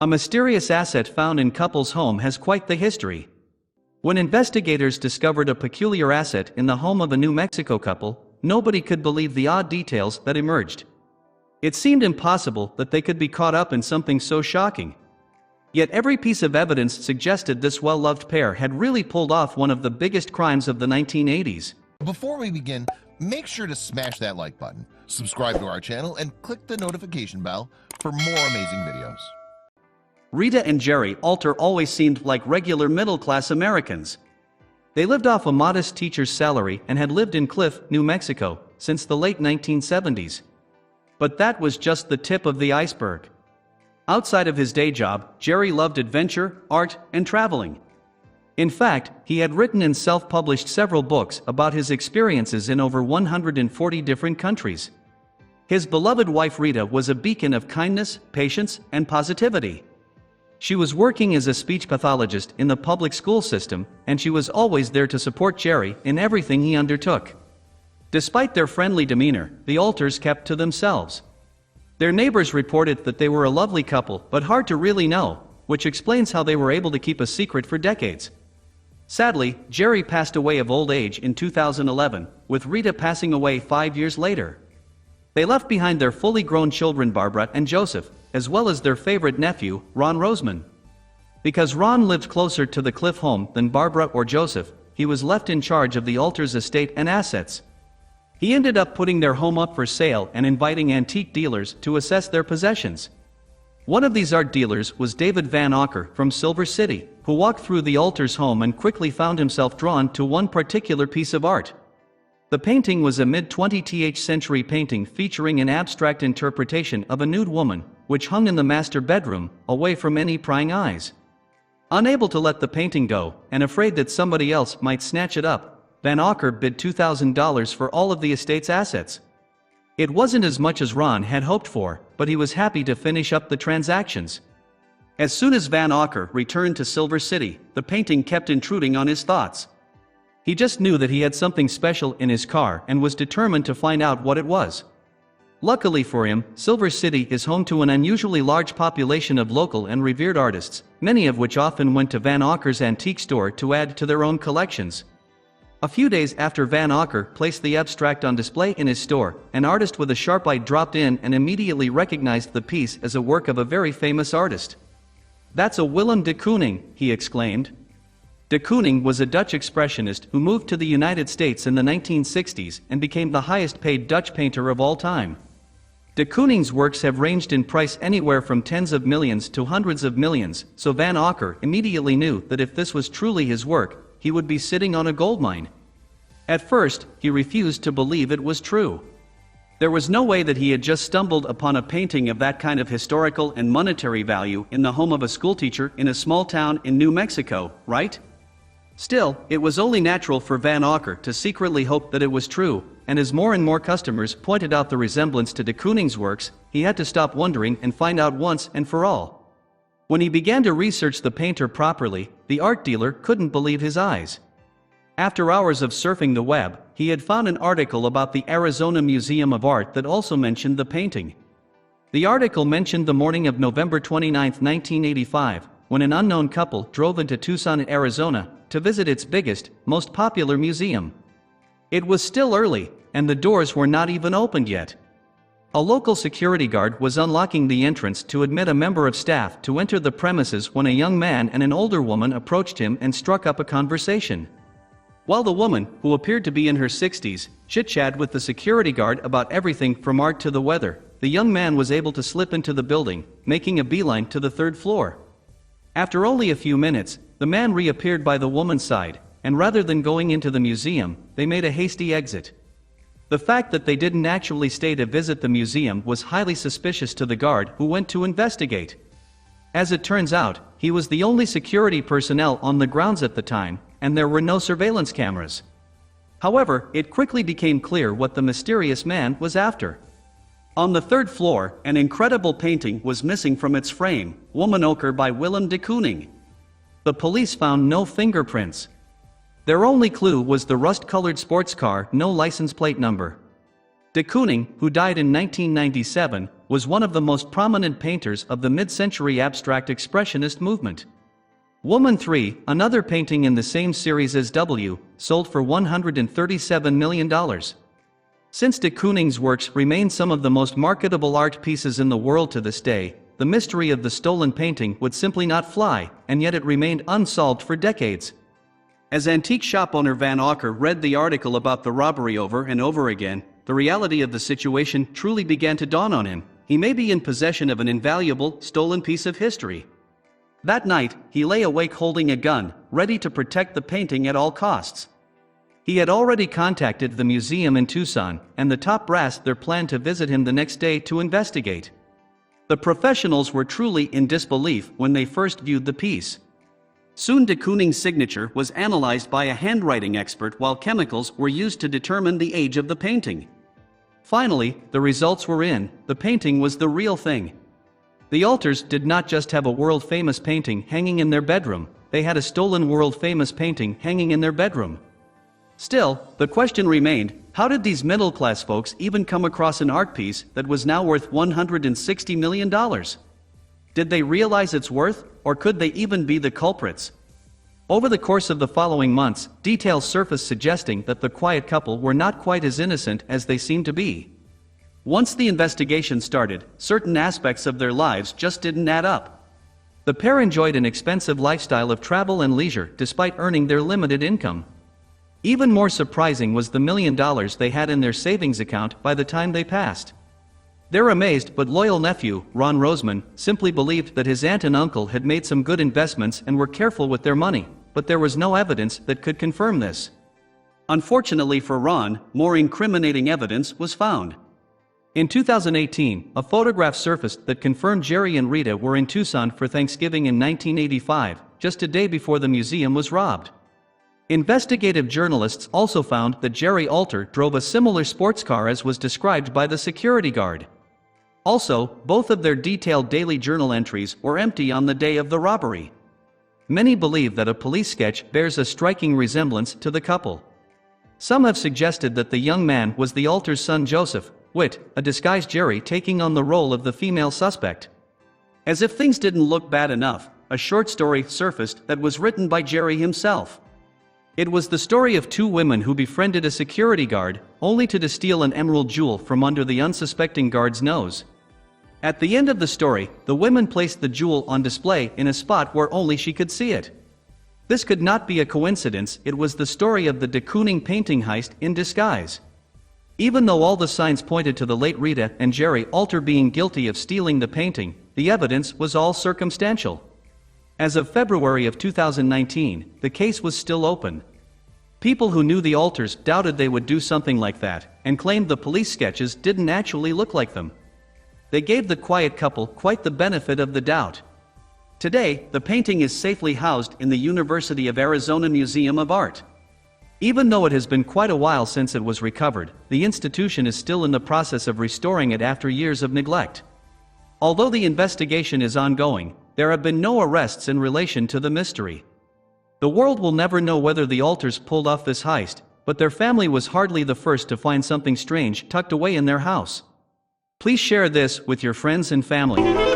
A mysterious asset found in couple's home has quite the history. When investigators discovered a peculiar asset in the home of a New Mexico couple, nobody could believe the odd details that emerged. It seemed impossible that they could be caught up in something so shocking. Yet every piece of evidence suggested this well-loved pair had really pulled off one of the biggest crimes of the 1980s. Before we begin, make sure to smash that like button, subscribe to our channel, and click the notification bell for more amazing videos. Rita and Jerry Alter always seemed like regular middle-class Americans. They lived off a modest teacher's salary and had lived in Cliff, New Mexico, since the late 1970s. But that was just the tip of the iceberg. Outside of his day job, Jerry loved adventure, art, and traveling. In fact, he had written and self-published several books about his experiences in over 140 different countries. His beloved wife Rita was a beacon of kindness, patience, and positivity. She was working as a speech pathologist in the public school system, and she was always there to support Jerry in everything he undertook. Despite their friendly demeanor, the Alters kept to themselves. Their neighbors reported that they were a lovely couple, but hard to really know, which explains how they were able to keep a secret for decades. Sadly, Jerry passed away of old age in 2011, with Rita passing away 5 years later. They left behind their fully grown children Barbara and Joseph, as well as their favorite nephew, Ron Roseman. Because Ron lived closer to the Cliff home than Barbara or Joseph, he was left in charge of the Alters' estate and assets. He ended up putting their home up for sale and inviting antique dealers to assess their possessions. One of these art dealers was David Van Auker from Silver City, who walked through the Alters' home and quickly found himself drawn to one particular piece of art. The painting was a mid-20th century painting featuring an abstract interpretation of a nude woman, which hung in the master bedroom, away from any prying eyes. Unable to let the painting go, and afraid that somebody else might snatch it up, Van Auker bid $2,000 for all of the estate's assets. It wasn't as much as Ron had hoped for, but he was happy to finish up the transactions. As soon as Van Auker returned to Silver City, the painting kept intruding on his thoughts. He just knew that he had something special in his car and was determined to find out what it was. Luckily for him, Silver City is home to an unusually large population of local and revered artists, many of which often went to Van Auker's antique store to add to their own collections. A few days after Van Auker placed the abstract on display in his store, an artist with a sharp eye dropped in and immediately recognized the piece as a work of a very famous artist. "That's a Willem de Kooning," he exclaimed. De Kooning was a Dutch expressionist who moved to the United States in the 1960s and became the highest-paid Dutch painter of all time. De Kooning's works have ranged in price anywhere from tens of millions to hundreds of millions, so Van Auker immediately knew that if this was truly his work, he would be sitting on a goldmine. At first, he refused to believe it was true. There was no way that he had just stumbled upon a painting of that kind of historical and monetary value in the home of a schoolteacher in a small town in New Mexico, right? Still, it was only natural for Van Auker to secretly hope that it was true, and as more and more customers pointed out the resemblance to de Kooning's works, he had to stop wondering and find out once and for all. When he began to research the painter properly, the art dealer couldn't believe his eyes. After hours of surfing the web, he had found an article about the Arizona Museum of Art that also mentioned the painting. The article mentioned the morning of November 29, 1985, when an unknown couple drove into Tucson, Arizona, to visit its biggest, most popular museum. It was still early, and the doors were not even opened yet. A local security guard was unlocking the entrance to admit a member of staff to enter the premises when a young man and an older woman approached him and struck up a conversation. While the woman, who appeared to be in her 60s, chit-chatted with the security guard about everything from art to the weather, the young man was able to slip into the building, making a beeline to the third floor. After only a few minutes, the man reappeared by the woman's side, and rather than going into the museum, they made a hasty exit. The fact that they didn't actually stay to visit the museum was highly suspicious to the guard who went to investigate. As it turns out, he was the only security personnel on the grounds at the time, and there were no surveillance cameras. However, it quickly became clear what the mysterious man was after. On the third floor, an incredible painting was missing from its frame, Womanoker by Willem de Kooning. The police found no fingerprints. Their only clue was the rust-colored sports car, no license plate number. De Kooning, who died in 1997, was one of the most prominent painters of the mid-century abstract expressionist movement. Woman 3, another painting in the same series as W, sold for $137 million. Since de Kooning's works remain some of the most marketable art pieces in the world to this day, the mystery of the stolen painting would simply not fly, and yet it remained unsolved for decades. As antique shop owner Van Auker read the article about the robbery over and over again, the reality of the situation truly began to dawn on him. He may be in possession of an invaluable, stolen piece of history. That night, he lay awake holding a gun, ready to protect the painting at all costs. He had already contacted the museum in Tucson, and the top brass there planned to visit him the next day to investigate. The professionals were truly in disbelief when they first viewed the piece. Soon de Kooning's signature was analyzed by a handwriting expert while chemicals were used to determine the age of the painting. Finally, the results were in. The painting was the real thing. The Alters did not just have a world-famous painting hanging in their bedroom, they had a stolen world-famous painting hanging in their bedroom. Still, the question remained, how did these middle-class folks even come across an art piece that was now worth $160 million? Did they realize its worth, or could they even be the culprits? Over the course of the following months, details surfaced suggesting that the quiet couple were not quite as innocent as they seemed to be. Once the investigation started, certain aspects of their lives just didn't add up. The pair enjoyed an expensive lifestyle of travel and leisure despite earning their limited income. Even more surprising was the $1 million they had in their savings account by the time they passed. Their amazed but loyal nephew, Ron Roseman, simply believed that his aunt and uncle had made some good investments and were careful with their money, but there was no evidence that could confirm this. Unfortunately for Ron, more incriminating evidence was found. In 2018, a photograph surfaced that confirmed Jerry and Rita were in Tucson for Thanksgiving in 1985, just a day before the museum was robbed. Investigative journalists also found that Jerry Alter drove a similar sports car as was described by the security guard. Also, both of their detailed daily journal entries were empty on the day of the robbery. Many believe that a police sketch bears a striking resemblance to the couple. Some have suggested that the young man was the Alter's son Joseph, a disguised Jerry taking on the role of the female suspect. As if things didn't look bad enough, a short story surfaced that was written by Jerry himself. It was the story of two women who befriended a security guard, only to steal an emerald jewel from under the unsuspecting guard's nose. At the end of the story, the women placed the jewel on display in a spot where only she could see it. This could not be a coincidence, it was the story of the de Kooning painting heist in disguise. Even though all the signs pointed to the late Rita and Jerry Alter being guilty of stealing the painting, the evidence was all circumstantial. As of February of 2019, the case was still open. People who knew the Alters doubted they would do something like that, and claimed the police sketches didn't actually look like them. They gave the quiet couple quite the benefit of the doubt. Today, the painting is safely housed in the University of Arizona Museum of Art. Even though it has been quite a while since it was recovered, the institution is still in the process of restoring it after years of neglect. Although the investigation is ongoing, there have been no arrests in relation to the mystery. The world will never know whether the Alters pulled off this heist, but their family was hardly the first to find something strange tucked away in their house. Please share this with your friends and family.